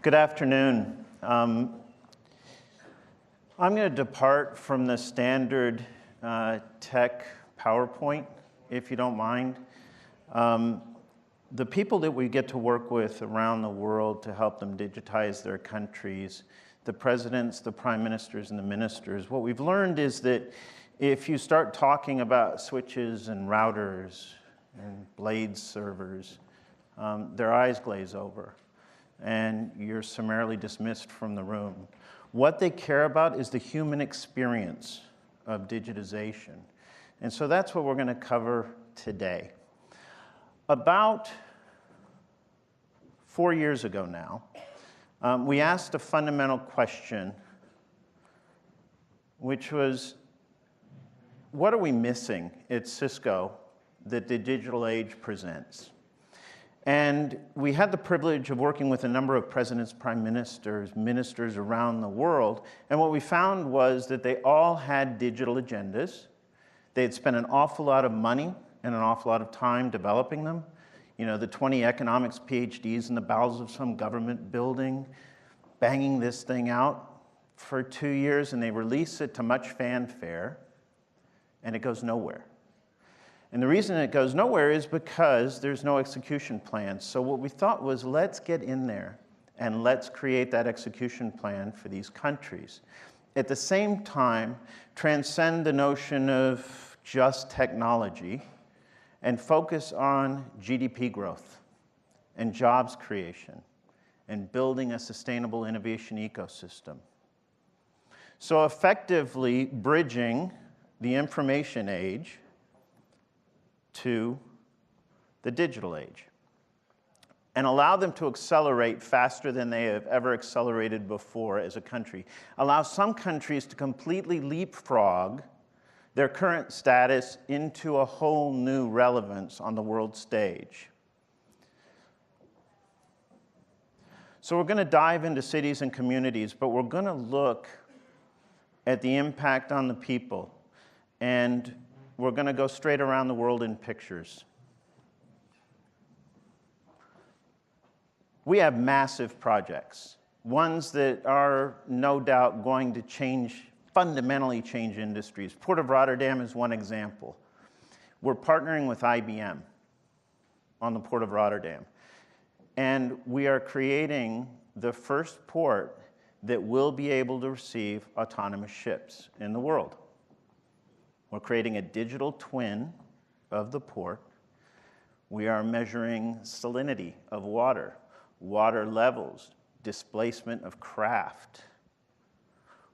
Good afternoon. I'm going to depart from the standard tech PowerPoint, if you don't mind. The people that we get to work with around the world to help them digitize their countries, the presidents, the prime ministers, and the ministers, what we've learned is that if you start talking about switches and routers and blade servers, their eyes glaze over, and you're summarily dismissed from the room. What they care about is the human experience of digitization. And so that's what we're going to cover today. About 4 years ago now, we asked a fundamental question, which was, what are we missing at Cisco that the digital age presents? And we had the privilege of working with a number of presidents, prime ministers, ministers around the world. And what we found was that they all had digital agendas. They had spent an awful lot of money and an awful lot of time developing them. You know, the 20 economics PhDs in the bowels of some government building, banging this thing out for 2 years, and they release it to much fanfare, and it goes nowhere. And the reason it goes nowhere is because there's no execution plan. So what we thought was, let's get in there and let's create that execution plan for these countries. At the same time, transcend the notion of just technology and focus on GDP growth and jobs creation and building a sustainable innovation ecosystem. So effectively bridging the information age to the digital age and allow them to accelerate faster than they have ever accelerated before as a country. Allow some countries to completely leapfrog their current status into a whole new relevance on the world stage. So we're going to dive into cities and communities, but we're going to look at the impact on the people, and we're going to go straight around the world in pictures. We have massive projects, ones that are no doubt going to fundamentally change industries. Port of Rotterdam is one example. We're partnering with IBM on the Port of Rotterdam, and we are creating the first port that will be able to receive autonomous ships in the world. We're creating a digital twin of the port. We are measuring salinity of water, water levels, displacement of craft.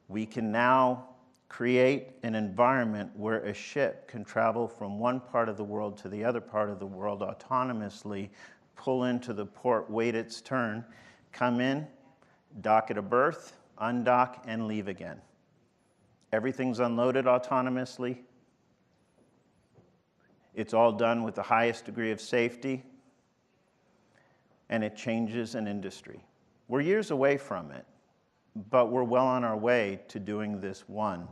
We can now create an environment where a ship can travel from one part of the world to the other part of the world autonomously, pull into the port, wait its turn, come in, dock at a berth, undock, and leave again. Everything's unloaded autonomously. It's all done with the highest degree of safety, and it changes an industry. We're years away from it, but we're well on our way to doing this one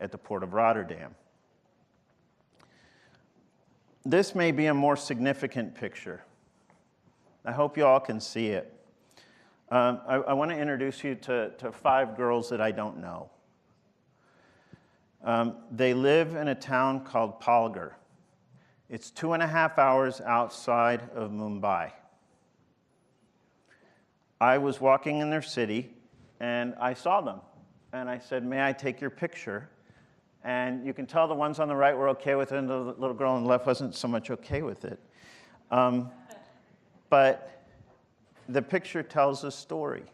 at the Port of Rotterdam. This may be a more significant picture. I hope you all can see it. I want to introduce you to 5 girls that I don't know. They live in a town called Palghar. It's 2.5 hours outside of Mumbai. I was walking in their city, and I saw them. And I said, may I take your picture? And you can tell the ones on the right were okay with it, and the little girl on the left wasn't so much okay with it. But the picture tells a story.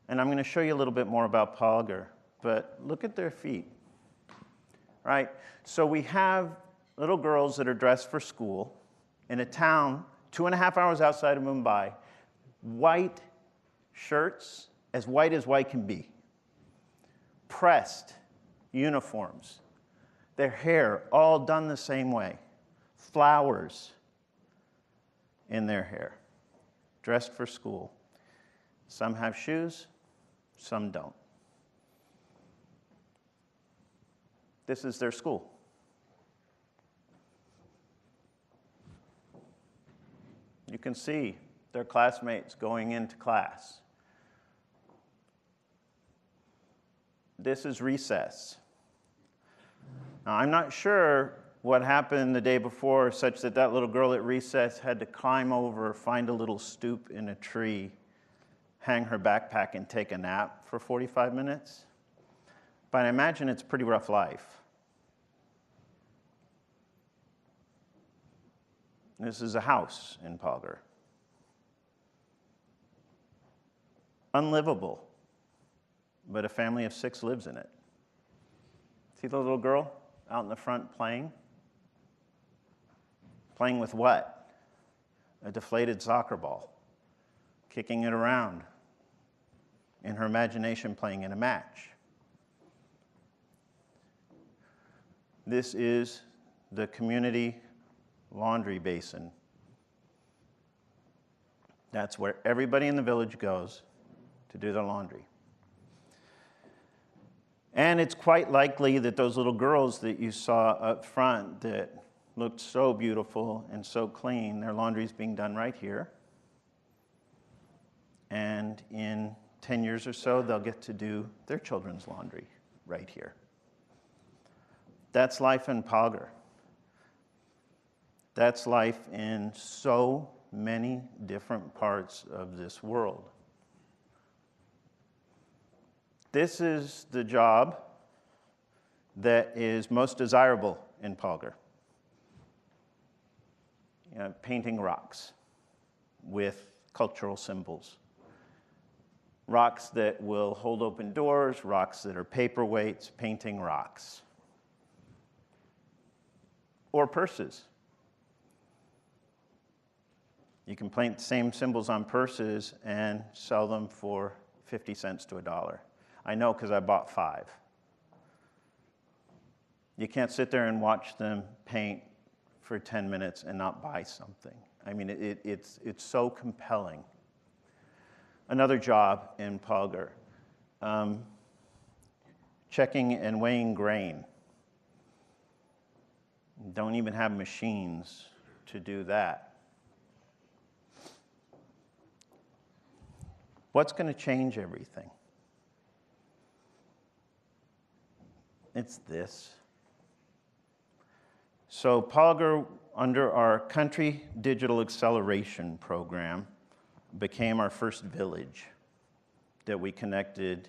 And I'm going to show you a little bit more about Palghar. But look at their feet. Right? So we have little girls that are dressed for school in a town 2.5 hours outside of Mumbai, white shirts, as white can be, pressed uniforms, their hair all done the same way, flowers in their hair, dressed for school. Some have shoes, some don't. This is their school. You can see their classmates going into class. This is recess. Now, I'm not sure what happened the day before such that that little girl at recess had to climb over, find a little stoop in a tree, hang her backpack, and take a nap for 45 minutes. But I imagine it's a pretty rough life. This is a house in Palgar. Unlivable, but a family of 6 lives in it. See the little girl out in the front playing? Playing with what? A deflated soccer ball, kicking it around, in her imagination playing in a match. This is the community laundry basin. That's where everybody in the village goes to do their laundry. And it's quite likely that those little girls that you saw up front that looked so beautiful and so clean, their laundry's being done right here. And in 10 years or so, they'll get to do their children's laundry right here. That's life in Palgar. That's life in so many different parts of this world. This is the job that is most desirable in Palgar. You know, painting rocks with cultural symbols. Rocks that will hold open doors, rocks that are paperweights, painting rocks. Or purses. You can paint the same symbols on purses and sell them for 50 cents to $1. I know because I bought 5. You can't sit there and watch them paint for 10 minutes and not buy something. I mean, it's so compelling. Another job in Palgar, checking and weighing grain. Don't even have machines to do that. What's going to change everything? It's this. So Palgar, under our Country Digital Acceleration Program, became our first village that we connected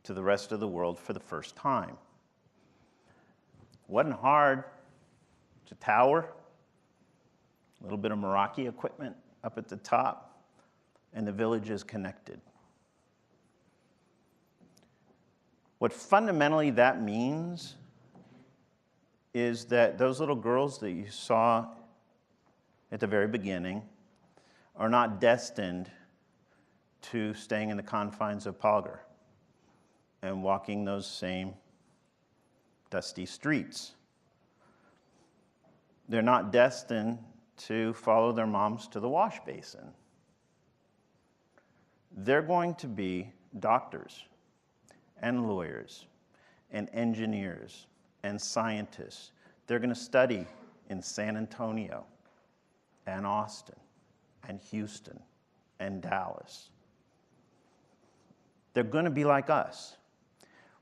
to the rest of the world for the first time. Wasn't hard. It's a tower, a little bit of Meraki equipment up at the top, and the village is connected. What fundamentally that means is that those little girls that you saw at the very beginning are not destined to staying in the confines of Palgar and walking those same dusty streets. They're not destined to follow their moms to the wash basin. They're going to be doctors and lawyers and engineers and scientists. They're going to study in San Antonio and Austin and Houston and Dallas. They're going to be like us.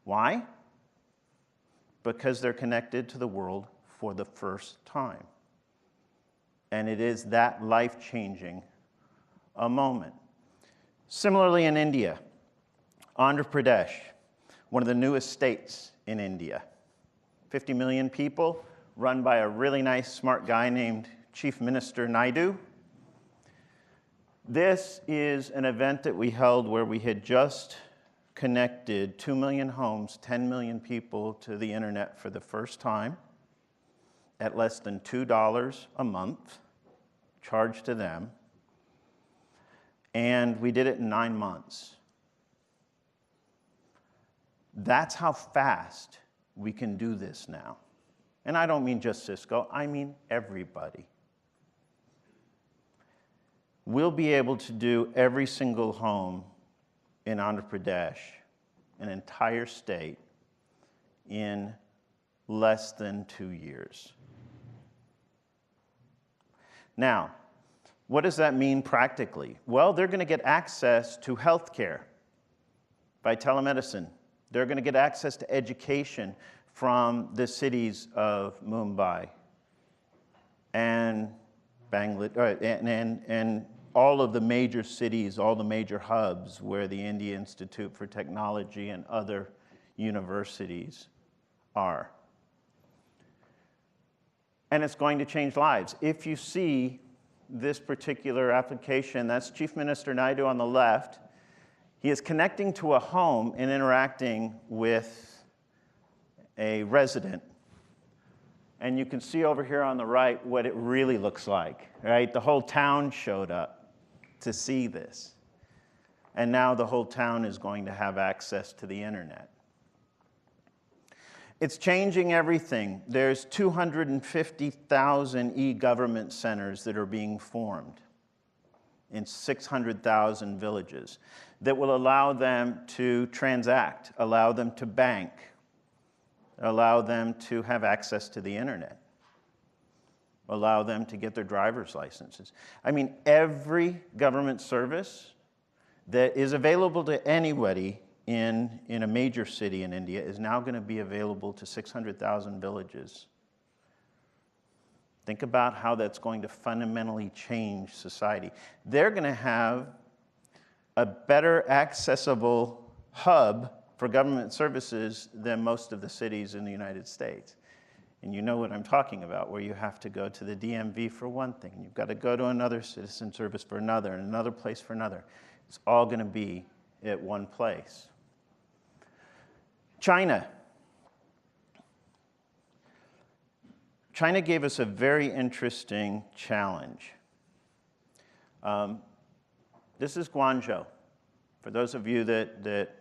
Why? Because they're connected to the world for the first time. And it is that life-changing a moment. Similarly in India, Andhra Pradesh, one of the newest states in India. 50 million people, run by a really nice, smart guy named Chief Minister Naidu. This is an event that we held where we had just connected 2 million homes, 10 million people to the internet for the first time at less than $2 a month, charged to them. And we did it in 9 months. That's how fast we can do this now. And I don't mean just Cisco, I mean everybody. We'll be able to do every single home in Andhra Pradesh, an entire state, in less than 2 years. Now, What does that mean practically? Well, they're going to get access to healthcare by telemedicine. They're going to get access to education from the cities of Mumbai and and all of the major cities, all the major hubs where the India Institute for Technology and other universities are. And it's going to change lives. If you see this particular application, that's Chief Minister Naidu on the left. He is connecting to a home and interacting with a resident. And you can see over here on the right what it really looks like, right? The whole town showed up to see this. And now the whole town is going to have access to the internet. It's changing everything. There's 250,000 e-government centers that are being formed in 600,000 villages that will allow them to transact, allow them to bank, allow them to have access to the internet, allow them to get their driver's licenses. I mean, every government service that is available to anybody in a major city in India is now going to be available to 600,000 villages. Think about how that's going to fundamentally change society. They're going to have a better accessible hub for government services than most of the cities in the United States. And you know what I'm talking about, where you have to go to the DMV for one thing, and you've got to go to another citizen service for another, and another place for another. It's all going to be at one place. China. China gave us a very interesting challenge. This is Guangzhou. For those of you that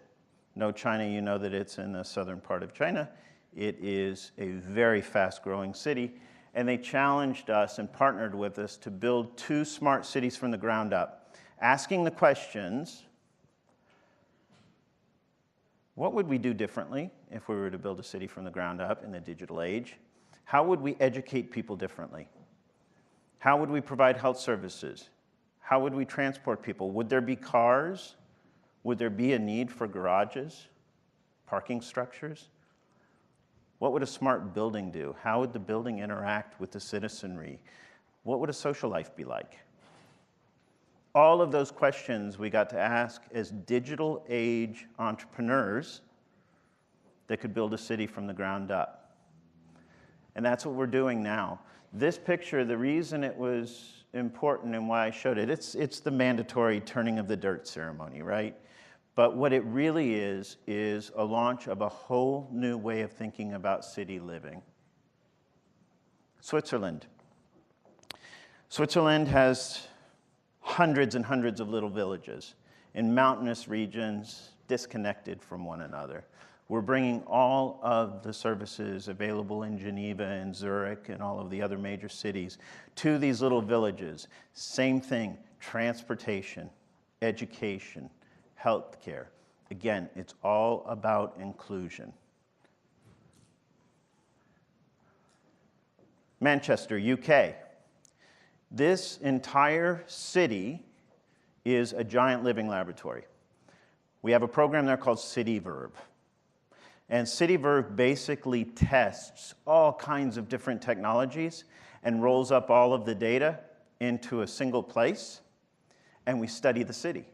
know China, you know that it's in the southern part of China. It is a very fast-growing city, and they challenged us and partnered with us to build 2 smart cities from the ground up, asking the questions, what would we do differently if we were to build a city from the ground up in the digital age? How would we educate people differently? How would we provide health services? How would we transport people? Would there be cars? Would there be a need for garages, parking structures? What would a smart building do? How would the building interact with the citizenry? What would a social life be like? All of those questions we got to ask as digital age entrepreneurs that could build a city from the ground up. And that's what we're doing now. This picture, the reason it was important and why I showed it, it's the mandatory turning of the dirt ceremony, right? But what it really is a launch of a whole new way of thinking about city living. Switzerland. Switzerland has hundreds and hundreds of little villages in mountainous regions disconnected from one another. We're bringing all of the services available in Geneva and Zurich and all of the other major cities to these little villages. Same thing, transportation, education, healthcare. Again, it's all about inclusion. Manchester, UK. This entire city is a giant living laboratory. We have a program there called CityVerb. And CityVerb basically tests all kinds of different technologies and rolls up all of the data into a single place, and we study the city.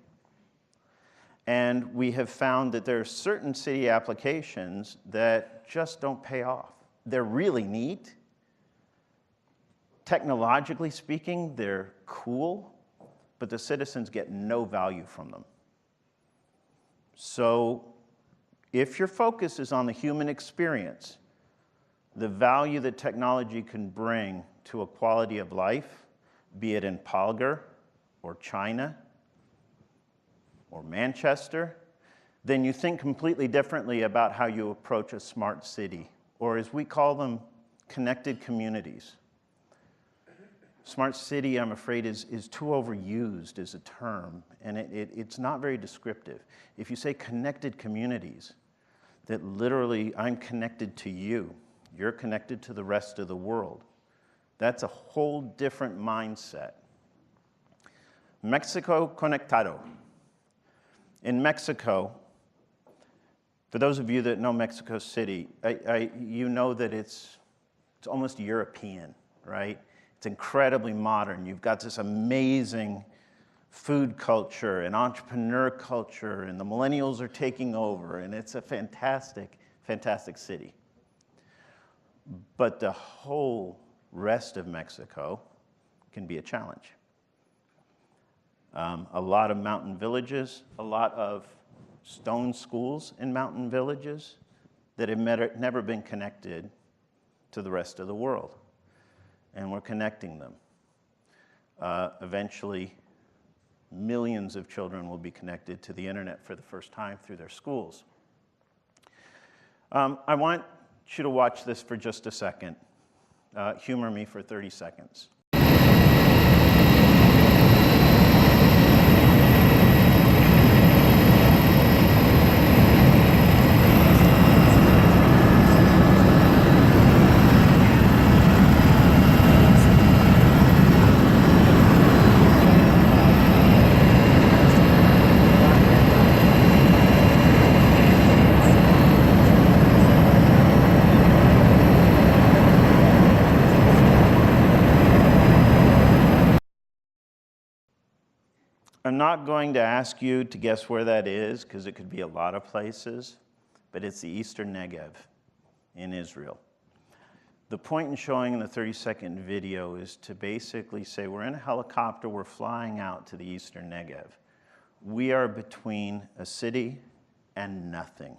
And we have found that there are certain city applications that just don't pay off. They're really neat. Technologically speaking, they're cool, but the citizens get no value from them. So if your focus is on the human experience, the value that technology can bring to a quality of life, be it in Palgar or China or Manchester, then you think completely differently about how you approach a smart city, or as we call them, connected communities. Smart city, I'm afraid, is too overused as a term, and it's not very descriptive. If you say connected communities, that literally I'm connected to you, you're connected to the rest of the world, that's a whole different mindset. Mexico Conectado. In Mexico, for those of you that know Mexico City, you know that it's almost European, right? It's incredibly modern. You've got this amazing food culture and entrepreneur culture, and the millennials are taking over, and it's a fantastic, fantastic city. But the whole rest of Mexico can be a challenge. A lot of mountain villages, a lot of stone schools in mountain villages that have never been connected to the rest of the world. And we're connecting them. Eventually, millions of children will be connected to the internet for the first time through their schools. I want you to watch this for just a second. Humor me for 30 seconds. I'm not going to ask you to guess where that is, because it could be a lot of places, but it's the Eastern Negev in Israel. The point in showing the 30-second video is to basically say we're in a helicopter, we're flying out to the Eastern Negev. We are between a city and nothing,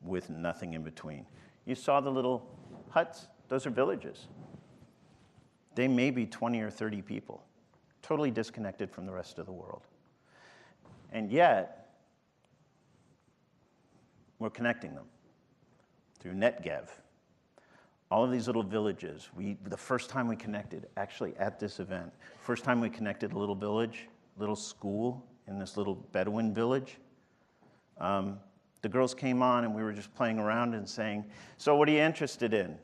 with nothing in between. You saw the little huts? Those are villages. They may be 20 or 30 people. Totally disconnected from the rest of the world. And yet, we're connecting them through NetGev. All of these little villages, the first time we connected, actually at this event, first time we connected a little village, little school in this little Bedouin village, the girls came on and we were just playing around and saying, so what are you interested in?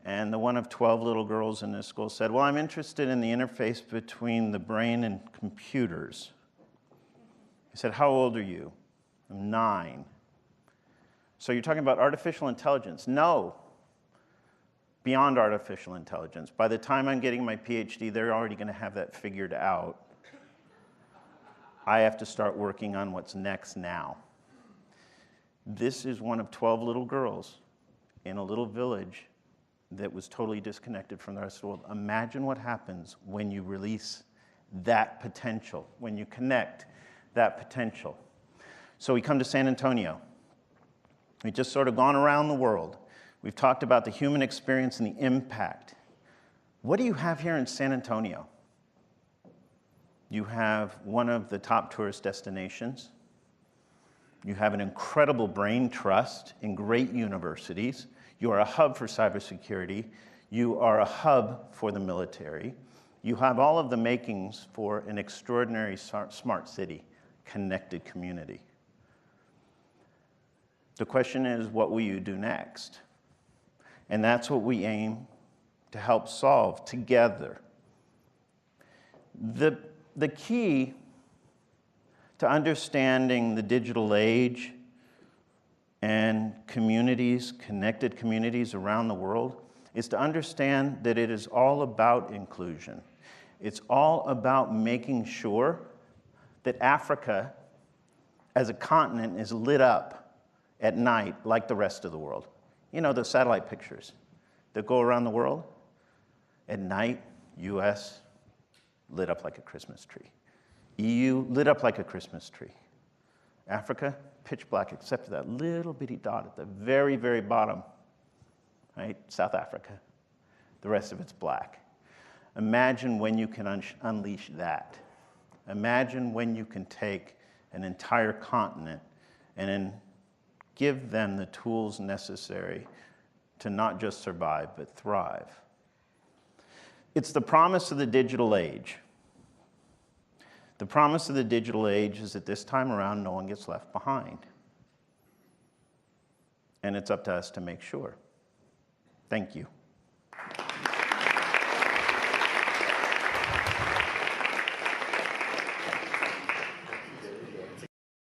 And the one of 12 little girls in this school said, well, I'm interested in the interface between the brain and computers. I said, how old are you? I'm 9. So you're talking about artificial intelligence? No. Beyond artificial intelligence. By the time I'm getting my PhD, they're already going to have that figured out. I have to start working on what's next now. This is one of 12 little girls in a little village that was totally disconnected from the rest of the world. Imagine what happens when you release that potential, when you connect that potential. So we come to San Antonio. We've just sort of gone around the world. We've talked about the human experience and the impact. What do you have here in San Antonio? You have one of the top tourist destinations. You have an incredible brain trust in great universities. You are a hub for cybersecurity. You are a hub for the military. You have all of the makings for an extraordinary smart city, connected community. The question is, what will you do next? And that's what we aim to help solve together. The key to understanding the digital age and communities, connected communities around the world, is to understand that it is all about inclusion. It's all about making sure that Africa as a continent is lit up at night like the rest of the world. You know, those satellite pictures that go around the world? At night, US lit up like a Christmas tree. EU lit up like a Christmas tree. Africa, pitch black, except for that little bitty dot at the very, very bottom, right? South Africa. The rest of it's black. Imagine when you can unleash that. Imagine when you can take an entire continent and then give them the tools necessary to not just survive, but thrive. It's the promise of the digital age. The promise of the digital age is that this time around, no one gets left behind. And it's up to us to make sure. Thank you.